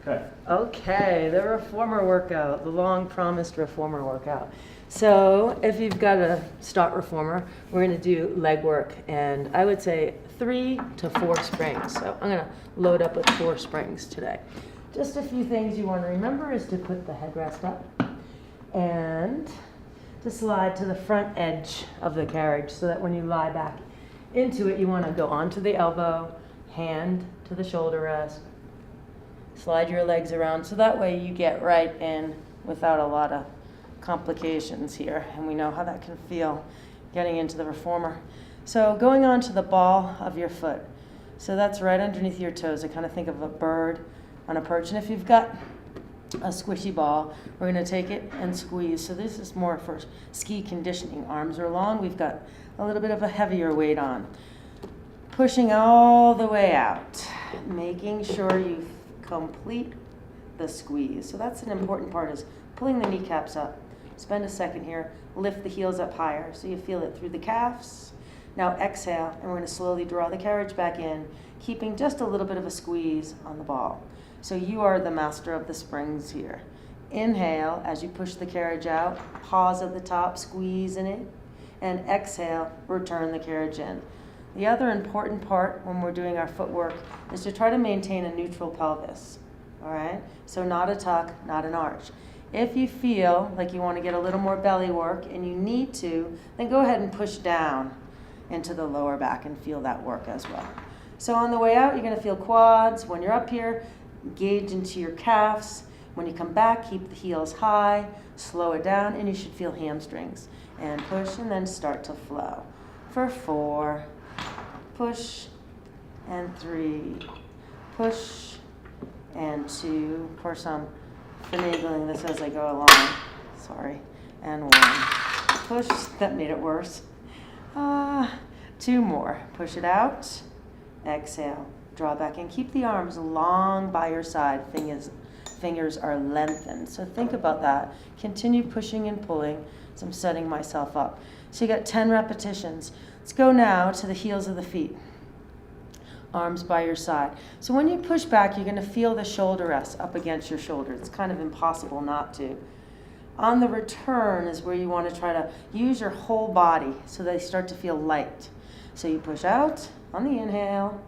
Okay. Okay, the reformer workout, the long promised reformer workout. So if you've got a stock reformer, we're going to do leg work, and I would say 3 to 4 springs. So I'm going to load up with 4 springs today. Just a few things you want to remember is to put the headrest up and to slide to the front edge of the carriage so that when you lie back into it, you want to go onto the elbow, hand to the shoulder rest, slide your legs around so that way you get right in without a lot of complications here, and we know how that can feel getting into the reformer. So going on to the ball of your foot, so that's right underneath your toes. I kind of think of a bird on a perch, and if you've got a squishy ball, we're going to take it and squeeze. So this is more for ski conditioning. Arms are long, we've got a little bit of a heavier weight on. Pushing all the way out, making sure you complete the squeeze. So that's an important part, is pulling the kneecaps up. Spend a second here, lift the heels up higher so you feel it through the calves. Now exhale, and we're going to slowly draw the carriage back in, keeping just a little bit of a squeeze on the ball. So you are the master of the springs here. Inhale as you push the carriage out, pause at the top, squeeze in it, and exhale, return the carriage in. The other important part when we're doing our footwork is to try to maintain a neutral pelvis, all right? So not a tuck, not an arch. If you feel like you want to get a little more belly work and you need to, then go ahead and push down into the lower back and feel that work as well. So on the way out, you're going to feel quads. When you're up here, engage into your calves. When you come back, keep the heels high, slow it down, and you should feel hamstrings. And push and then start to flow. For 4, push, and 3, push, and 2. Of course, I'm finagling this as I go along. Sorry. And 1. Push. That made it worse. 2 more. Push it out. Exhale. Draw back and keep the arms long by your side. Fingers are lengthened. So think about that. Continue pushing and pulling as I'm setting myself up. So you got 10 repetitions. Let's go now to the heels of the feet. Arms by your side. So when you push back, you're going to feel the shoulder rest up against your shoulder. It's kind of impossible not to. On the return is where you want to try to use your whole body so they start to feel light. So you push out on the inhale,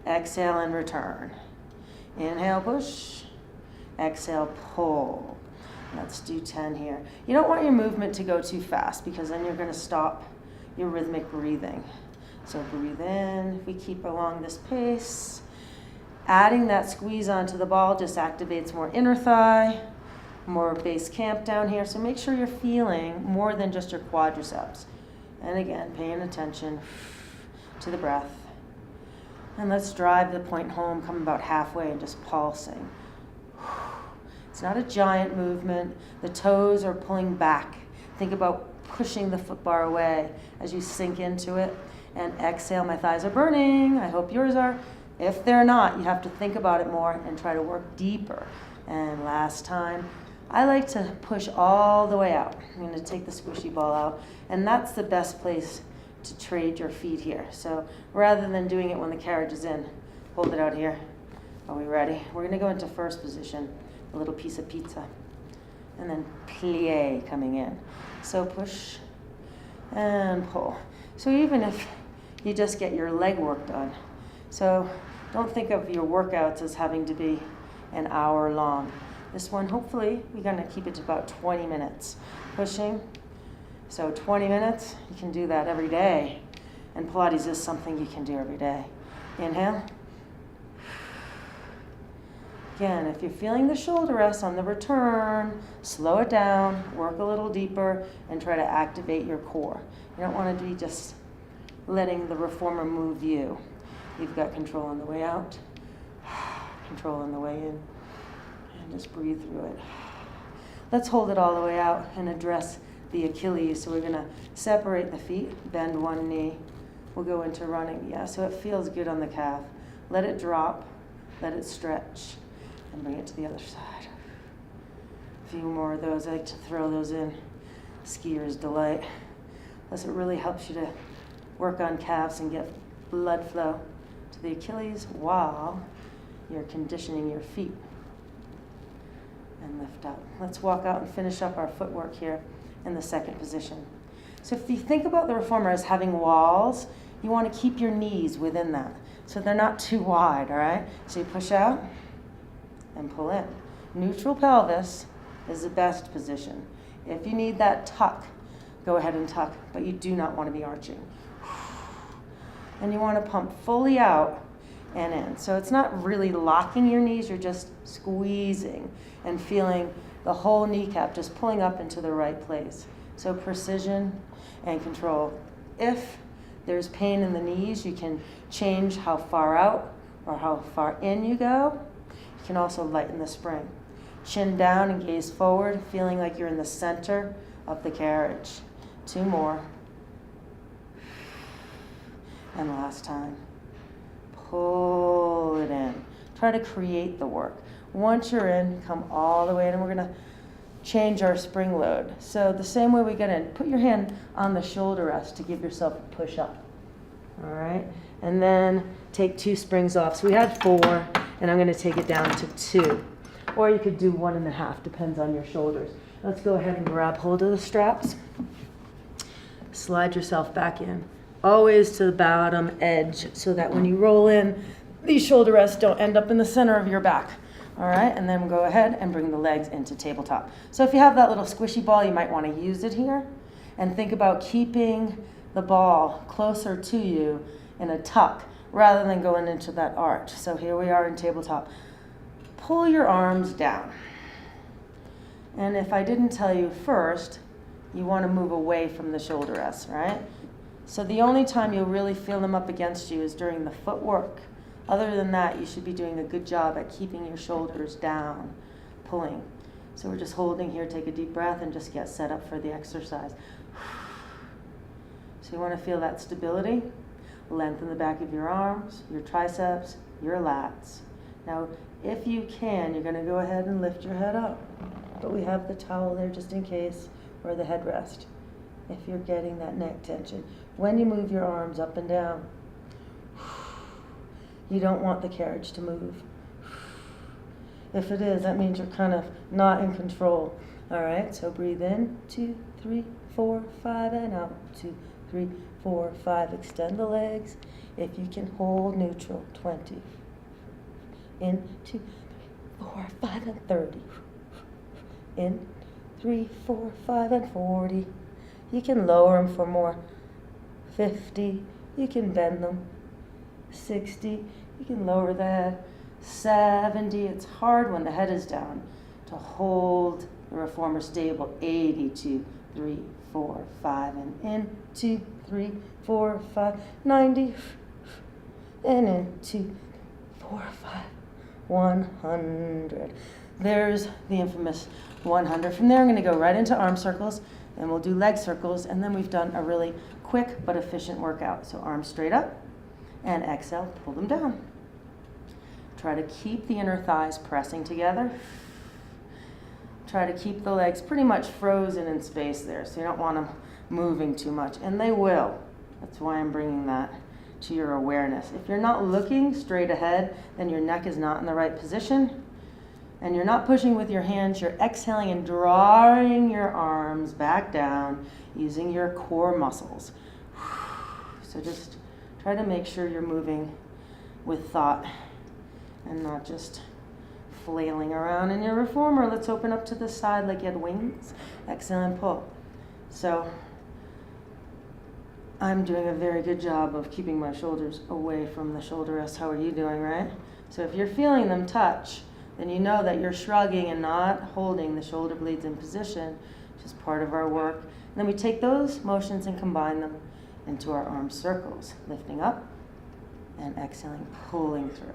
exhale and return. Inhale, push, exhale, pull. Let's do 10 here. You don't want your movement to go too fast because then you're going to stop your rhythmic breathing. So breathe in, we keep along this pace. Adding that squeeze onto the ball just activates more inner thigh, more base camp down here. So make sure you're feeling more than just your quadriceps. And again, paying attention to the breath. And let's drive the point home, come about halfway and just pulsing. It's not a giant movement. The toes are pulling back. Think about pushing the foot bar away as you sink into it. And exhale, my thighs are burning. I hope yours are. If they're not, you have to think about it more and try to work deeper. And last time, I like to push all the way out. I'm going to take the squishy ball out. And that's the best place to trade your feet here. So rather than doing it when the carriage is in, hold it out here. Are we ready? We're going to go into first position, a little piece of pizza. And then plie coming in. So push and pull. So even if you just get your leg work done. So don't think of your workouts as having to be an hour long. This one, hopefully, we're going to keep it to about 20 minutes. Pushing. So 20 minutes, you can do that every day. And Pilates is something you can do every day. Inhale. Again, if you're feeling the shoulder rest on the return, slow it down, work a little deeper, and try to activate your core. You don't want to be just letting the reformer move you. You've got control on the way out, control on the way in, and just breathe through it. Let's hold it all the way out and address the Achilles. So we're going to separate the feet, bend one knee. We'll go into running. Yeah, so it feels good on the calf. Let it drop, let it stretch, and bring it to the other side. A few more of those. I like to throw those in. Skier's delight. Plus it really helps you to work on calves and get blood flow to the Achilles while you're conditioning your feet. and lift up. Let's walk out and finish up our footwork here in the second position. So if you think about the reformer as having walls, you want to keep your knees within that, so they're not too wide, all right? So you push out and pull in. Neutral pelvis is the best position. If you need that tuck, go ahead and tuck, but you do not want to be arching. And you want to pump fully out and in. So it's not really locking your knees, you're just squeezing and feeling the whole kneecap just pulling up into the right place. So precision and control. If there's pain in the knees, you can change how far out or how far in you go. You can also lighten the spring. Chin down and gaze forward, feeling like you're in the center of the carriage. 2 more. And last time. Pull it in. Try to create the work. Once you're in, come all the way in, and we're going to change our spring load. So the same way we get in, put your hand on the shoulder rest to give yourself a push up. All right? And then take 2 springs off. So we had 4, and I'm going to take it down to 2. Or you could do 1.5, depends on your shoulders. Let's go ahead and grab hold of the straps. Slide yourself back in. Always to the bottom edge, so that when you roll in, these shoulder rests don't end up in the center of your back. All right, and then go ahead and bring the legs into tabletop. So if you have that little squishy ball, you might want to use it here. And think about keeping the ball closer to you in a tuck rather than going into that arch. So here we are in tabletop. Pull your arms down. And if I didn't tell you first, you want to move away from the shoulder rests, right? So the only time you'll really feel them up against you is during the footwork. Other than that, you should be doing a good job at keeping your shoulders down, pulling. So we're just holding here, take a deep breath, and just get set up for the exercise. So you want to feel that stability. Lengthen the back of your arms, your triceps, your lats. Now, if you can, you're going to go ahead and lift your head up. But we have the towel there just in case, or the headrest, if you're getting that neck tension. When you move your arms up and down, you don't want the carriage to move. If it is, that means you're kind of not in control. All right, so breathe in, 2, 3, 4, 5, and out, 2, 3, 4, 5. Extend the legs. If you can hold neutral, 20. In, 2, 3, 4, 5, and 30. In, 3, 4, 5, and 40. You can lower them for more. 50. You can bend them. 60. You can lower the head. 70. It's hard when the head is down to hold the reformer stable. 80. 2, 3, 4, 5, and in. 2, 3, 4, 5. 90. And in. 2, 4, 5. 100. There's the infamous 100. From there, I'm going to go right into arm circles, and we'll do leg circles, and then we've done a really quick but efficient workout. So arms straight up, and exhale, pull them down. Try to keep the inner thighs pressing together. Try to keep the legs pretty much frozen in space there, so you don't want them moving too much, and they will. That's why I'm bringing that to your awareness. If you're not looking straight ahead, then your neck is not in the right position, and you're not pushing with your hands. You're exhaling and drawing your arms back down using your core muscles. So just try to make sure you're moving with thought and not just flailing around in your reformer. Let's open up to the side like you had wings. Exhale and pull. So I'm doing a very good job of keeping my shoulders away from the shoulder rest. How are you doing, right? So if you're feeling them touch, then you know that you're shrugging and not holding the shoulder blades in position, which is part of our work. And then we take those motions and combine them into our arm circles, lifting up and exhaling, pulling through.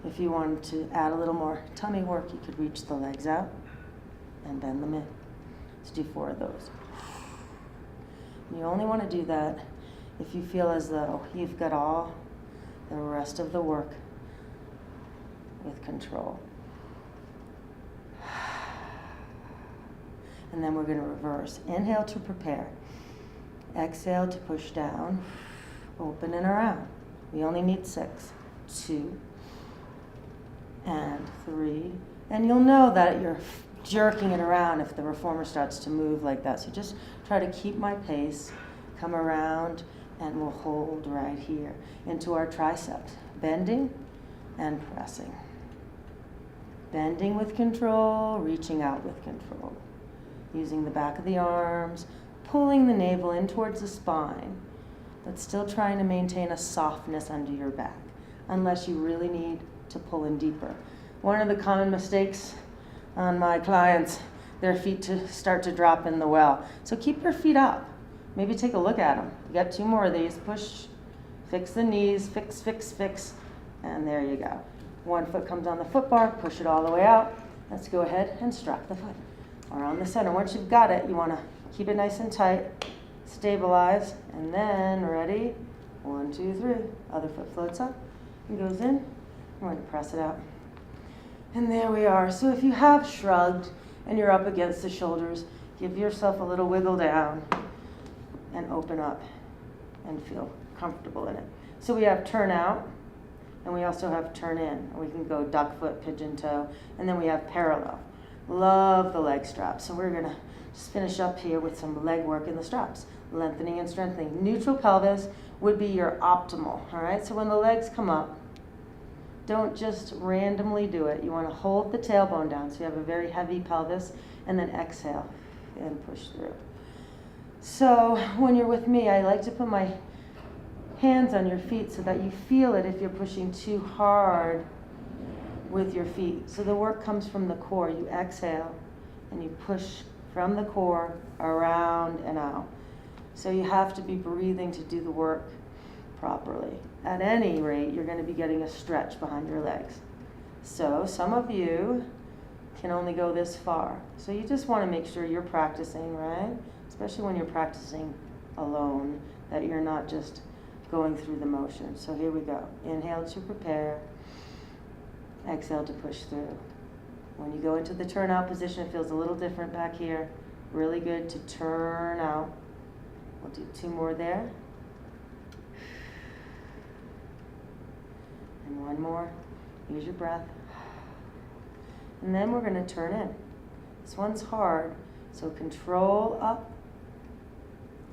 If you wanted to add a little more tummy work, you could reach the legs out and bend them in. Let's do 4 of those. You only want to do that if you feel as though you've got all the rest of the work with control. And then we're going to reverse. Inhale to prepare. Exhale to push down. Open and around. We only need 6. 2 and 3 And you'll know that you're jerking it around if the reformer starts to move like that. So just try to keep my pace, come around, and we'll hold right here into our triceps. Bending and pressing. Bending with control, reaching out with control. Using the back of the arms, pulling the navel in towards the spine, but still trying to maintain a softness under your back, unless you really need to pull in deeper. One of the common mistakes on my clients, their feet to start to drop in the well. So keep your feet up. Maybe take a look at them. You got 2 more of these. Push, fix the knees, fix, fix, fix, and there you go. 1 foot comes on the foot bar, push it all the way out. Let's go ahead and strap the foot around the center. Once you've got it, you want to keep it nice and tight, stabilize, and then ready, 1, 2, 3. Other foot floats up and goes in. I'm going to press it out. And there we are. So if you have shrugged and you're up against the shoulders, give yourself a little wiggle down and open up and feel comfortable in it. So we have turn out, and we also have turn in. We can go duck foot, pigeon toe, and then we have parallel. Love the leg straps. So we're gonna just finish up here with some leg work in the straps. Lengthening and strengthening. Neutral pelvis would be your optimal, all right? So when the legs come up, don't just randomly do it. You wanna hold the tailbone down so you have a very heavy pelvis, and then exhale and push through. So when you're with me, I like to put my hands on your feet so that you feel it if you're pushing too hard with your feet. So the work comes from the core. You exhale and you push from the core around and out. So you have to be breathing to do the work properly. At any rate, you're going to be getting a stretch behind your legs. So some of you can only go this far. So you just want to make sure you're practicing, right? Especially when you're practicing alone, that you're not just going through the motion. So here we go. Inhale to prepare. Exhale to push through. When you go into the turn out position, it feels a little different back here. Really good to turn out. We'll do 2 more there. And 1 more. Use your breath. And then we're going to turn in. This one's hard, so control up.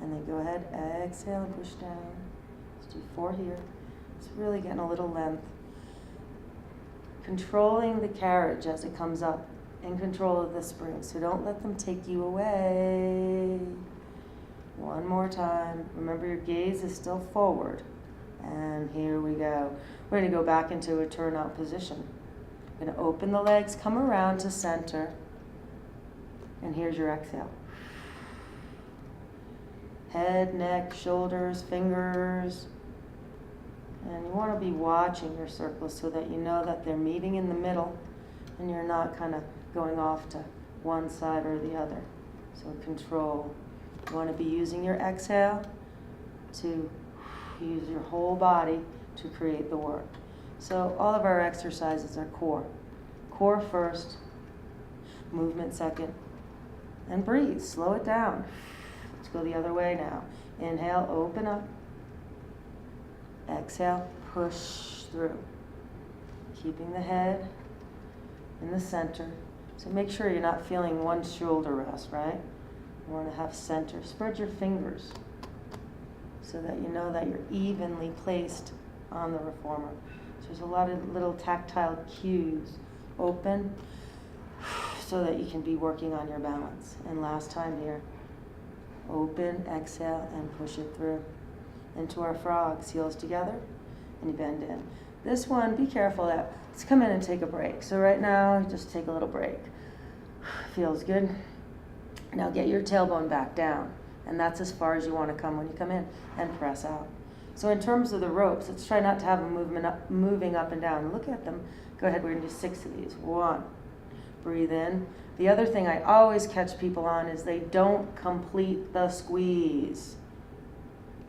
And then go ahead, exhale and push down. Let's do 4 here. It's really getting a little length. Controlling the carriage as it comes up, in control of the spring. So don't let them take you away. 1 more time. Remember, your gaze is still forward. And here we go. We're going to go back into a turnout position. We're going to open the legs, come around to center. And here's your exhale. Head, neck, shoulders, fingers. And you want to be watching your circles so that you know that they're meeting in the middle and you're not kind of going off to one side or the other. So control. You want to be using your exhale to use your whole body to create the work. So all of our exercises are core. Core first, movement second, and breathe. Slow it down. Let's go the other way now. Inhale, open up. Exhale, push through. Keeping the head in the center. So make sure you're not feeling one shoulder rest, right? You want to have center. Spread your fingers so that you know that you're evenly placed on the reformer. So there's a lot of little tactile cues. Open so that you can be working on your balance. And last time here. Open, exhale, and push it through. Into our frogs, heels together, and you bend in. This one, be careful that, let's come in and take a break. So right now, just take a little break. Feels good. Now get your tailbone back down, and that's as far as you want to come when you come in, and press out. So in terms of the ropes, let's try not to have them moving up and down. Look at them. Go ahead, we're going to do 6 of these. 1. Breathe in. The other thing I always catch people on is they don't complete the squeeze.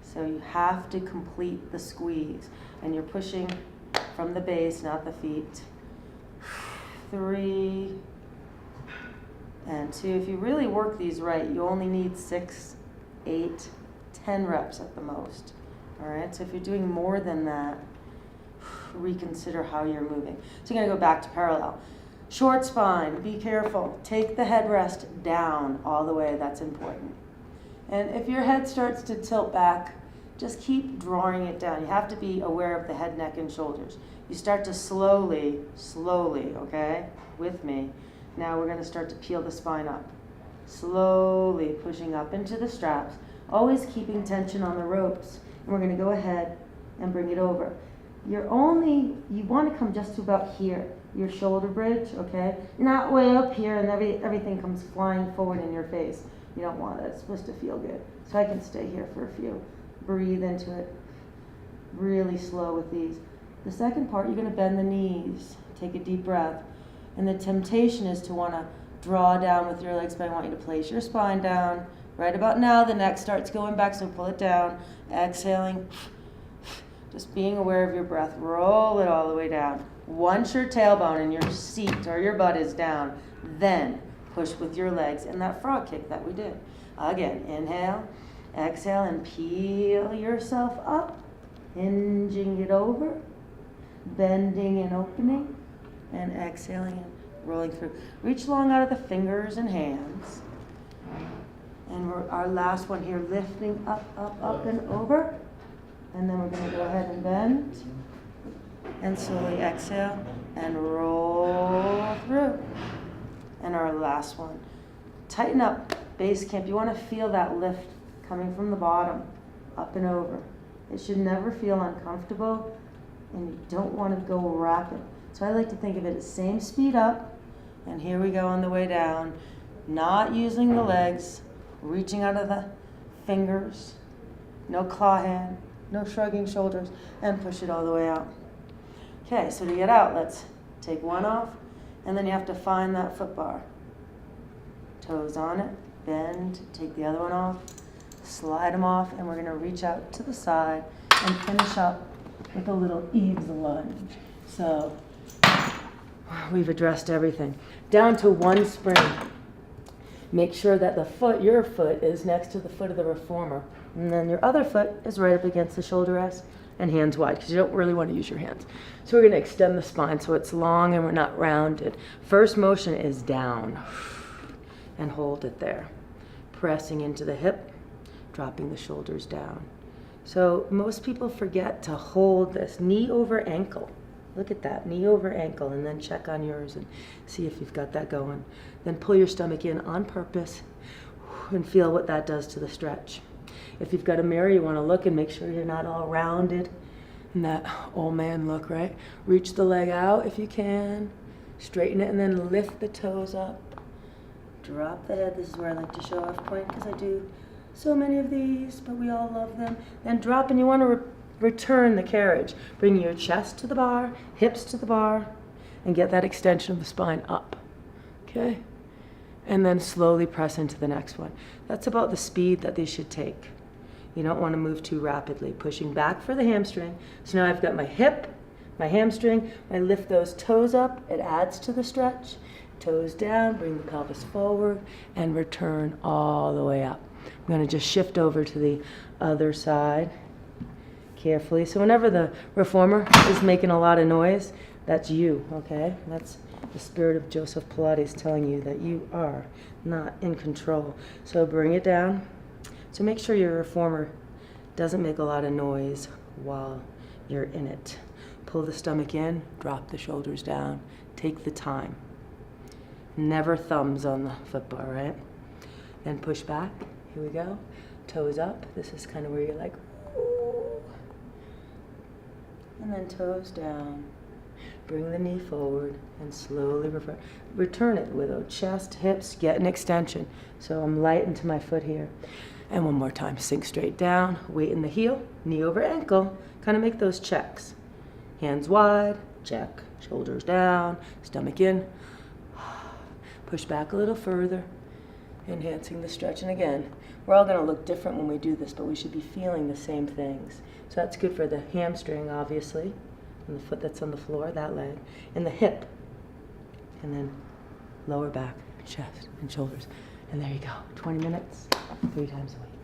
So you have to complete the squeeze. And you're pushing from the base, not the feet. 3 and 2. If you really work these right, you only need 6, 8, 10 reps at the most. All right, so if you're doing more than that, reconsider how you're moving. So you're gonna go back to parallel. Short spine, be careful. Take the headrest down all the way, that's important. And if your head starts to tilt back, just keep drawing it down. You have to be aware of the head, neck, and shoulders. You start to slowly, okay, with me. Now we're gonna start to peel the spine up. Slowly pushing up into the straps, always keeping tension on the ropes. And we're gonna go ahead and bring it over. You wanna come just to about here, your shoulder bridge, okay? You're not way up here and everything comes flying forward in your face. You don't want that, it's supposed to feel good. So I can stay here for a few. Breathe into it. Really slow with these. The second part, you're gonna bend the knees. Take a deep breath. And the temptation is to wanna draw down with your legs, but I want you to place your spine down. Right about now, the neck starts going back, so pull it down. Exhaling. Just being aware of your breath. Roll it all the way down. Once your tailbone and your seat or your butt is down, then push with your legs in that frog kick that we did. Again, inhale, exhale, and peel yourself up. Hinging it over. Bending and opening. And exhaling and rolling through. Reach long out of the fingers and hands. And our last one here, lifting up and over. And then we're going to go ahead and bend. And slowly exhale and roll through. And our last one. Tighten up, base camp. You want to feel that lift coming from the bottom, up and over. It should never feel uncomfortable, and you don't want to go rapid. So I like to think of it as same speed up, and here we go on the way down. Not using the legs, reaching out of the fingers, no claw hand, no shrugging shoulders, and push it all the way out. Okay, so to get out, let's take one off, and then you have to find that foot bar. Toes on it, bend, take the other one off, slide them off, and we're going to reach out to the side and finish up with a little eaves lunge. So we've addressed everything. Down to one spring. Make sure that your foot is next to the foot of the reformer, and then your other foot is right up against the shoulder rest and hands wide, because you don't really want to use your hands. So we're going to extend the spine so it's long and we're not rounded. First motion is down, and hold it there. Pressing into the hip, dropping the shoulders down. So most people forget to hold this knee over ankle. Look at that, knee over ankle, and then check on yours and see if you've got that going. Then pull your stomach in on purpose and feel what that does to the stretch. If you've got a mirror, you want to look and make sure you're not all rounded and that old man look, right? Reach the leg out if you can, straighten it, and then lift the toes up. Drop the head. This is where I like to show off point, because I do so many of these, but we all love them. Then drop, and you want to return the carriage. Bring your chest to the bar, hips to the bar, and get that extension of the spine up. Okay? And then slowly press into the next one. That's about the speed that they should take. You don't want to move too rapidly. Pushing back for the hamstring. So now I've got my hip, my hamstring. I lift those toes up. It adds to the stretch. Toes down, bring the pelvis forward, and return all the way up. I'm going to just shift over to the other side carefully. So whenever the reformer is making a lot of noise, that's you, okay? That's the spirit of Joseph Pilates telling you that you are not in control. So bring it down. So make sure your reformer doesn't make a lot of noise while you're in it. Pull the stomach in, drop the shoulders down, take the time. Never thumbs on the foot bar, right? Then push back. Here we go. Toes up. This is kind of where you're like, ooh. And then toes down. Bring the knee forward and slowly return it with a chest, hips, get an extension. So I'm light into my foot here. And one more time, sink straight down, weight in the heel, knee over ankle. Kind of make those checks. Hands wide, check. Shoulders down, stomach in. Push back a little further, enhancing the stretch. And again, we're all going to look different when we do this, but we should be feeling the same things. So that's good for the hamstring, obviously, and the foot that's on the floor, that leg, and the hip, and then lower back, chest, and shoulders. And there you go, 20 minutes, 3 times a week.